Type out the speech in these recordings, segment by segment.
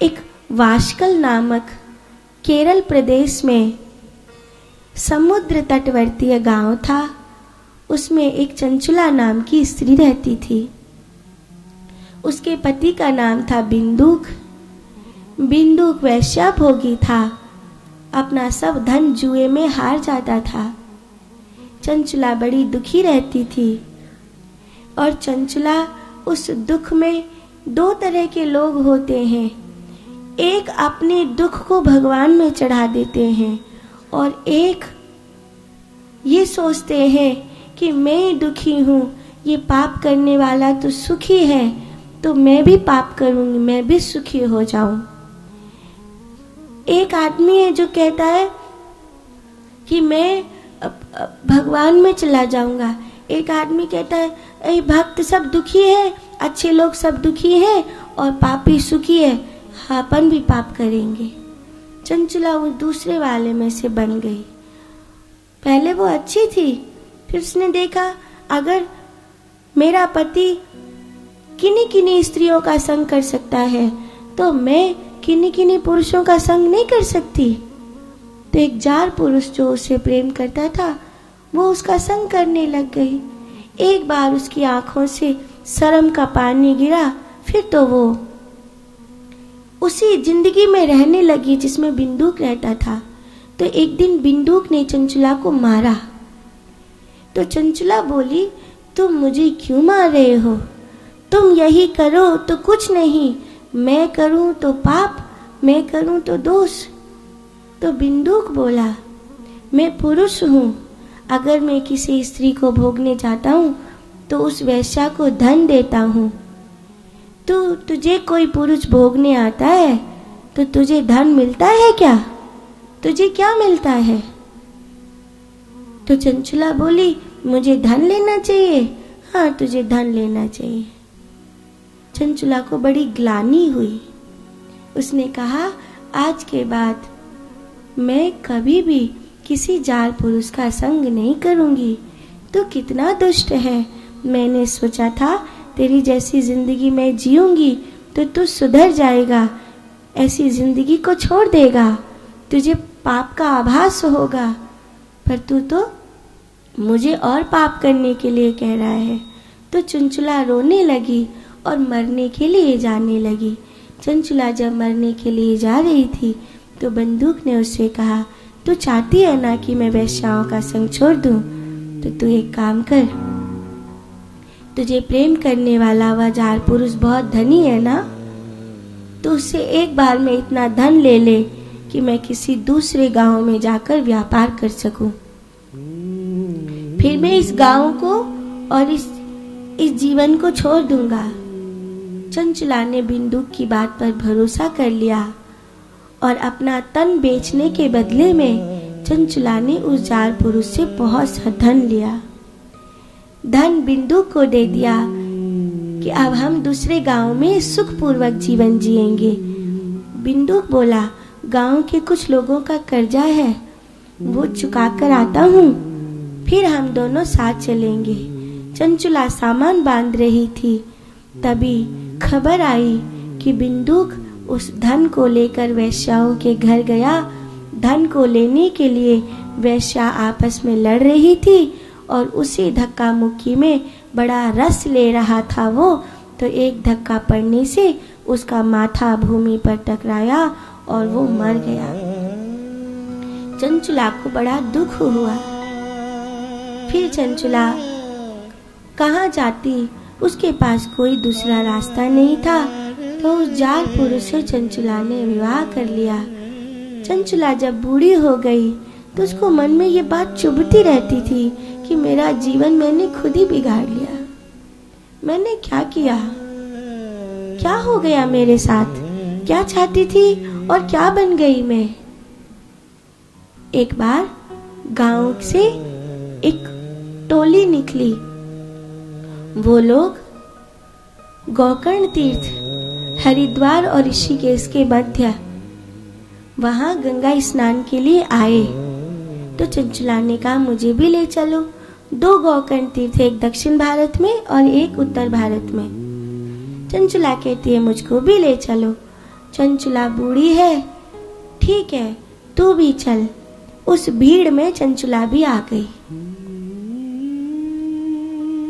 एक वाशकल नामक केरल प्रदेश में समुद्र तटवर्तीय गांव था। उसमें एक चंचुला नाम की स्त्री रहती थी। उसके पति का नाम था बिंदुक। बिंदुक वैश्याभोगी था। अपना सब धन जुए में हार जाता था। चंचुला बड़ी दुखी रहती थी और चंचुला उस दुख में दो तरह के लोग होते हैं। एक अपने दुख को भगवान में चढ़ा देते हैं और एक ये सोचते हैं कि मैं दुखी हूँ, ये पाप करने वाला तो सुखी है, तो मैं भी पाप करूँगी, मैं भी सुखी हो जाऊं। एक आदमी है जो कहता है कि मैं भगवान में चला जाऊंगा। एक आदमी कहता है ऐ भक्त सब दुखी है, अच्छे लोग सब दुखी हैं और पापी सुखी है, अपन भी पाप करेंगे। चंचुला वो दूसरे वाले में से बन गई। पहले वो अच्छी थी, फिर उसने देखा अगर मेरा पति किन्हीं किन्हीं स्त्रियों का संग कर सकता है तो मैं किन्हीं किन्हीं पुरुषों का संग नहीं कर सकती। तो एक जार पुरुष जो उसे प्रेम करता था वो उसका संग करने लग गई। एक बार उसकी आंखों से शर्म का पानी गिरा, फिर तो वो उसी जिंदगी में रहने लगी जिसमें बिंदुक रहता था। तो एक दिन बिंदुक ने चंचुला को मारा। तो चंचुला बोली, तुम मुझे क्यों मार रहे हो? तुम यही करो तो कुछ नहीं, मैं करूं तो पाप, मैं करूं तो दोष। तो बिंदुक बोला, मैं पुरुष हूं, अगर मैं किसी स्त्री को भोगने जाता हूं तो उस वेश्या को धन देता हूं। तुझे कोई पुरुष भोगने आता है तो तुझे धन मिलता है क्या? तुझे क्या मिलता है? तो चंचुला बोली, मुझे धन लेना चाहिए। हाँ, तुझे धन लेना चाहिए। चंचुला को बड़ी ग्लानि हुई। उसने कहा, आज के बाद मैं कभी भी किसी जार पुरुष का संग नहीं करूंगी। तू कितना दुष्ट है। मैंने सोचा था तेरी जैसी जिंदगी मैं जीऊंगी तो तू सुधर जाएगा, ऐसी जिंदगी को छोड़ देगा, तुझे पाप का आभास होगा, पर तू तो मुझे और पाप करने के लिए कह रहा है। तो चंचुला रोने लगी और मरने के लिए जाने लगी। चंचुला जब मरने के लिए जा रही थी तो बंदूक ने उससे कहा, तू चाहती है ना कि मैं वैश्याओं का संग छोड़ दूं? तो तू एक काम कर, तुझे प्रेम करने वाला वह जार पुरुष बहुत धनी है ना, तो उससे एक बार में इतना धन ले ले कि मैं किसी दूसरे गांव में जाकर व्यापार कर सकूं। फिर मैं इस गांव को और इस जीवन को छोड़ दूंगा। चंचुला ने बिंदुक की बात पर भरोसा कर लिया और अपना तन बेचने के बदले में चंचुला ने उस जार पुरुष से बहुत सा धन लिया। धन बिंदुक को दे दिया कि अब हम दूसरे गांव में सुखपूर्वक जीवन जिएंगे। बिंदुक बोला, गांव के कुछ लोगों का कर्जा है, वो चुका कर आता हूँ, फिर हम दोनों साथ चलेंगे। चंचुला सामान बांध रही थी, तभी खबर आई कि बिंदुक उस धन को लेकर वेश्याओं के घर गया। धन को लेने के लिए वेश्या आपस में लड़ रही थी और उसी धक्का मुक्की में बड़ा रस ले रहा था वो। तो एक धक्का पड़ने से उसका माथा भूमि पर टकराया और वो मर गया। चंचुला को बड़ा दुख हुआ। फिर चंचुला कहाँ जाती? उसके पास कोई दूसरा रास्ता नहीं था, तो उस जार पुरुष से चंचुला ने विवाह कर लिया। चंचुला जब बूढ़ी हो गई तो उसको मन में ये बात चुभती रहती थी कि मेरा जीवन मैंने खुद ही बिगाड़ लिया। मैंने क्या किया? क्या हो गया मेरे साथ? क्या चाहती थी और क्या बन गई मैं? एक बार गांव से एक टोली निकली। वो लोग गोकर्ण तीर्थ, हरिद्वार और ऋषिकेश के मध्य वहां गंगा स्नान के लिए आए। तो चंचुला ने कहा, मुझे भी ले चलो। 2 गोकर्ण तीर्थ, एक दक्षिण भारत में और एक उत्तर भारत में। चंचुला कहती है, मुझको भी ले चलो। चंचुला बूढ़ी है, ठीक है तू भी चल। उस भीड़ में चंचुला भी आ गई।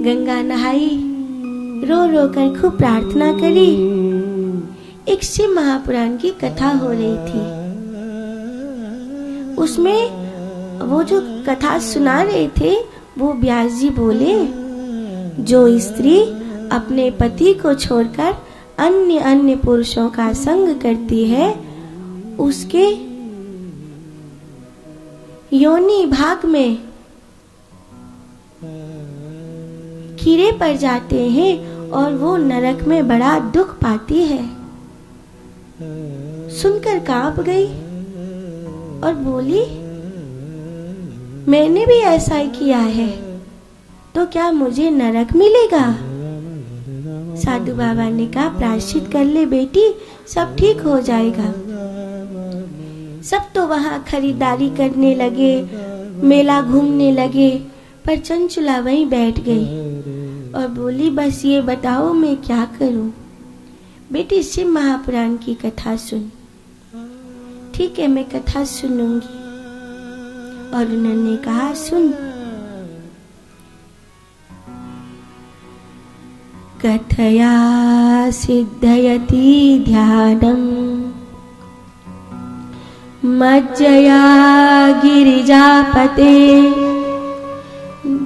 गंगा नहाई, रो रो कर खूब प्रार्थना करी। एक शिव महापुराण की कथा हो रही थी। उसमें वो जो कथा सुना रहे थे वो व्यास जी बोले, जो स्त्री अपने पति को छोड़कर अन्य अन्य पुरुषों का संग करती है उसके योनि भाग में कीड़े पड़ जाते हैं और वो नरक में बड़ा दुख पाती है। सुनकर कांप गई और बोली, मैंने भी ऐसा ही किया है तो क्या मुझे नरक मिलेगा? साधु बाबा ने कहा, प्रायश्चित कर ले बेटी, सब ठीक हो जाएगा। सब तो वहां खरीदारी करने लगे, मेला घूमने लगे, पर चंचुला वहीं बैठ गई और बोली, बस ये बताओ मैं क्या करूं? बेटी शिव महापुराण की कथा सुन। ठीक है मैं कथा सुनूंगी। और उन्होंने कहा, सुन। कथया सिद्धयति ध्यानम् मज्जया गिरिजापते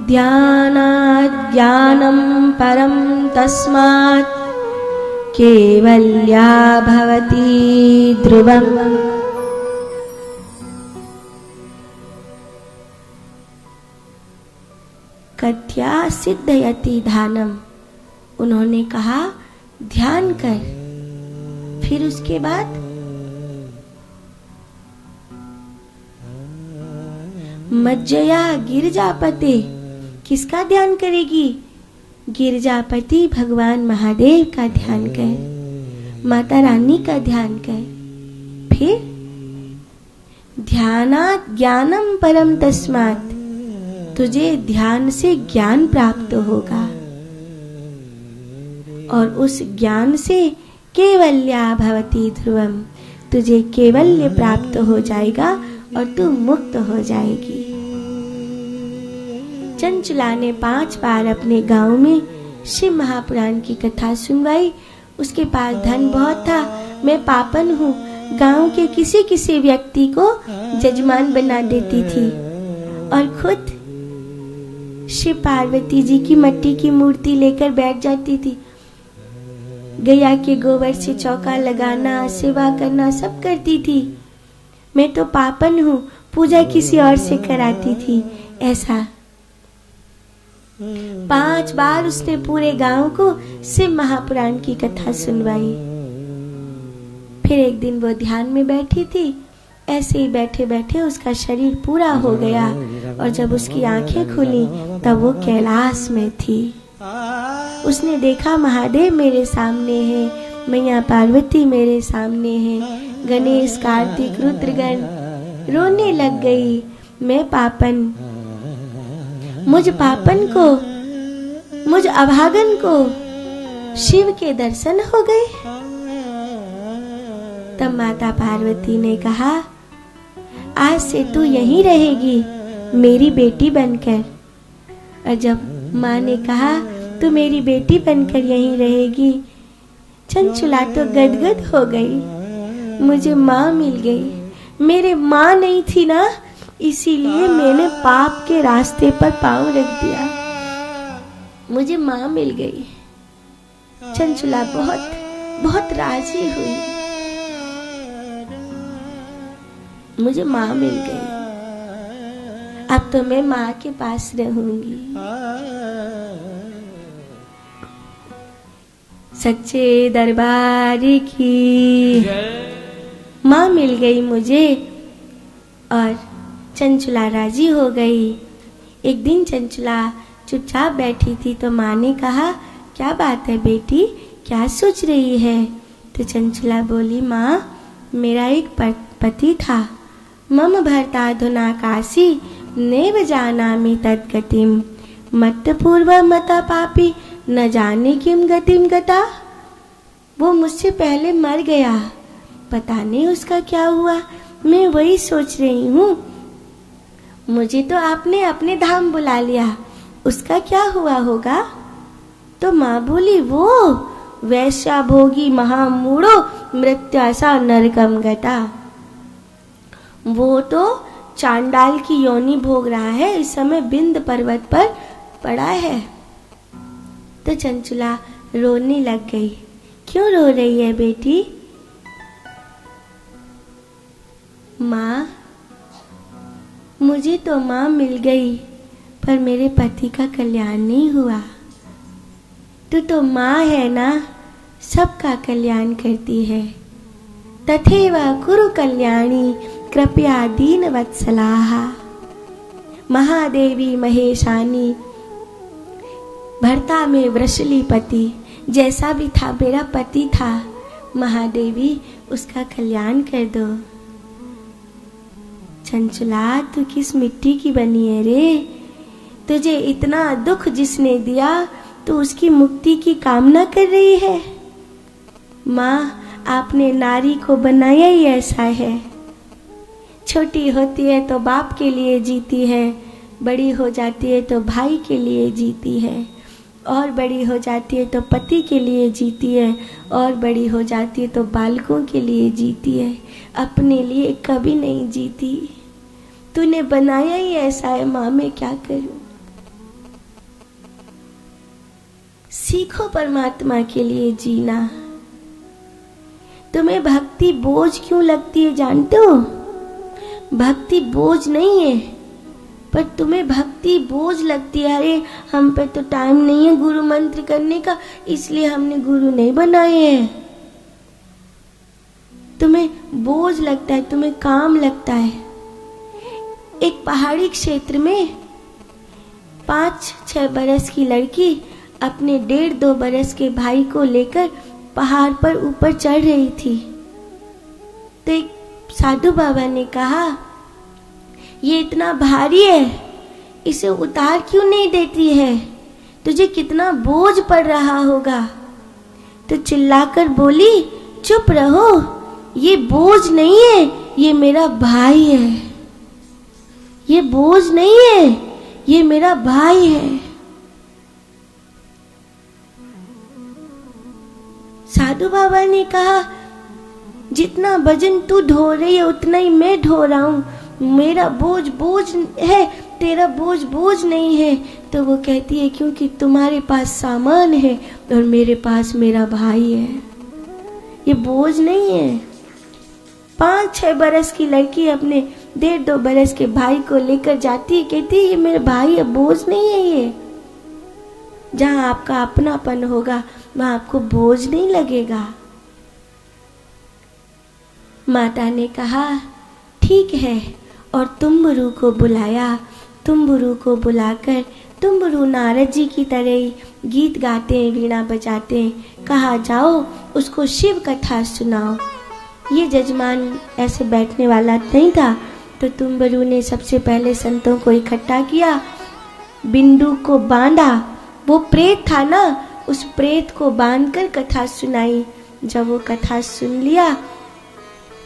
ध्यानात् ज्ञानं परं तस्मात् केवल्या भवति ध्रुवम्। कथया सिद्धयति ध्यानम्, उन्होंने कहा ध्यान कर। फिर उसके बाद मज्जया गिरजापते, किसका ध्यान करेगी? गिरजापति भगवान महादेव का ध्यान कर, माता रानी का ध्यान कर। फिर ध्यानात् ज्ञानम परम तस्मात्, तुझे ध्यान से ज्ञान प्राप्त होगा और उस ज्ञान से केवल्या भवति ध्रुवम, तुझे केवल्य प्राप्त हो जाएगा और तू मुक्त हो जाएगी। चंचुला ने 5 बार अपने गांव में शिव महापुराण की कथा सुनवाई। उसके पास धन बहुत था। मैं पापन हूँ, गांव के किसी किसी व्यक्ति को जजमान बना देती थी और खुद शिव पार्वती जी की मिट्टी की मूर्ति लेकर बैठ जाती थी। गैया के गोबर से चौका लगाना, सेवा करना सब करती थी। मैं तो पापन हूँ, पूजा किसी और से कराती थी। ऐसा 5 बार उसने पूरे गांव को शिव महापुराण की कथा सुनवाई। फिर एक दिन वो ध्यान में बैठी थी। ऐसे ही बैठे बैठे उसका शरीर पूरा हो गया और जब उसकी आंखें खुली तब वो कैलाश में थी। उसने देखा महादेव मेरे सामने है, मैया पार्वती मेरे सामने है, गणेश कार्तिक रुद्रगण। रोने लग गई। मैं पापन, मुझ पापन को, मुझ अभागन को शिव के दर्शन हो गए। तब माता पार्वती ने कहा, आज से तू यहीं रहेगी मेरी बेटी बनकर। और जब माँ ने कहा तू मेरी बेटी बनकर यहीं रहेगी, चंचुला तो गदगद हो गई। मुझे माँ मिल गई। मेरे माँ नहीं थी ना, इसीलिए मैंने पाप के रास्ते पर पांव रख दिया। मुझे माँ मिल गई। चंचुला बहुत बहुत राजी हुई। मुझे माँ मिल गई। अब तो मैं माँ के पास रहूंगी। सच्चे दरबार की माँ मिल गई मुझे और चंचुला राजी हो गई। एक दिन चंचुला चुपचाप बैठी थी तो माँ ने कहा, क्या बात है बेटी, क्या सोच रही है? तो चंचुला बोली, माँ मेरा एक पति था, मम भर्ताधुना काशी नैव जानामि तद्गतिम, मत्त पूर्व मता पापी न जाने किम गतिम गता। वो मुझसे पहले मर गया। पता नहीं उसका क्या हुआ, मैं वही सोच रही हूँ। मुझे तो आपने अपने धाम बुला लिया, उसका क्या हुआ होगा? तो माँ बोली, वो वैश्या भोगी महामूढ़ो मृत्यासा नरकम गता, वो तो चांडाल की योनि भोग रहा है, इस समय बिंद पर्वत पर पड़ा है। तो चंचुला रोने लग गई। क्यों रो रही है बेटी? माँ, मुझे तो माँ मिल गई, पर मेरे पति का कल्याण नहीं हुआ। तू तो माँ है ना, सबका कल्याण करती है। तथैव कुरु कल्याणी कृपया दीन वत्सलाहा। महादेवी महेशानी, भर्ता में वृषलीपति, जैसा भी था मेरा पति था, महादेवी उसका कल्याण कर दो। चंचला, तू किस मिट्टी की बनी है रे? तुझे इतना दुख जिसने दिया, तू उसकी मुक्ति की कामना कर रही है। माँ, आपने नारी को बनाया ही ऐसा है। छोटी होती है तो बाप के लिए जीती है, बड़ी हो जाती है तो भाई के लिए जीती है, और बड़ी हो जाती है तो पति के लिए जीती है, और बड़ी हो जाती है तो बालकों के लिए जीती है, अपने लिए कभी नहीं जीती। तूने बनाया ही ऐसा है माँ, मैं क्या करूं? सीखो परमात्मा के लिए जीना। तुम्हें भक्ति बोझ क्यों लगती है जानते हो? भक्ति बोझ नहीं है, पर तुम्हें भक्ति बोझ लगती है। अरे हम पे तो टाइम नहीं है गुरु मंत्र करने का, इसलिए हमने गुरु नहीं बनाए हैं। तुम्हें बोझ लगता है, तुम्हें काम लगता है। एक पहाड़ी क्षेत्र में 5-6 बरस की लड़की अपने 1.5-2 बरस के भाई को लेकर पहाड़ पर ऊपर चढ़ रही थी। तो एक साधु बाबा ने कहा, ये इतना भारी है, इसे उतार क्यों नहीं देती है? तुझे कितना बोझ पड़ रहा होगा। तो चिल्लाकर बोली, चुप रहो, ये बोझ नहीं है, ये मेरा भाई है। ये बोझ नहीं है, ये मेरा भाई है। साधु बाबा ने कहा, जितना वजन तू ढो रही है उतना ही मैं ढो रहा हूं। मेरा बोझ बोझ है, तेरा बोझ बोझ नहीं है। तो वो कहती है, क्योंकि तुम्हारे पास सामान है और मेरे पास मेरा भाई है, ये बोझ नहीं है। 5-6 बरस की लड़की अपने 1.5-2 बरस के भाई को लेकर जाती है, कहती है ये मेरा भाई है, बोझ नहीं है ये। जहां आपका अपनापन होगा वहां आपको बोझ नहीं लगेगा। माता ने कहा, ठीक है, और तुम्बुरु को बुलाया। तुम्बुरु को बुलाकर तुम्बुरु नारद जी की तरह गीत गाते, वीणा बजाते। कहा, जाओ उसको शिव कथा सुनाओ। ये जजमान ऐसे बैठने वाला नहीं था, तो तुम्बुरु ने सबसे पहले संतों को इकट्ठा किया, बिंदु को बांधा। वो प्रेत था ना, उस प्रेत को बांधकर कथा सुनाई। जब वो कथा सुन लिया,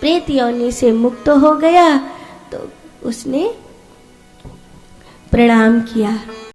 प्रेत योनि से मुक्त हो गया, तो उसने प्रणाम किया।